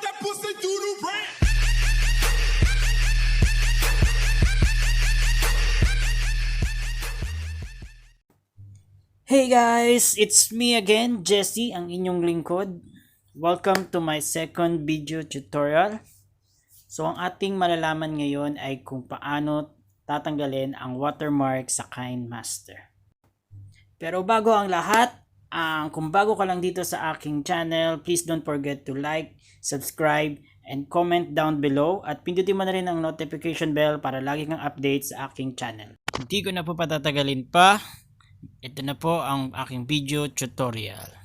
that pussy doodle brand. Hey guys, it's me again, Jesse, ang inyong lingkod. Welcome to my second video tutorial. So ang ating malalaman ngayon ay kung paano tatanggalin ang watermark sa KineMaster. Pero bago ang lahat, kung bago ka lang dito sa aking channel, please don't forget to like, subscribe, and comment down below. At pindutin mo na rin ang notification bell para lagi kang update sa aking channel. Hindi ko na po patatagalin pa. Ito na po ang aking video tutorial.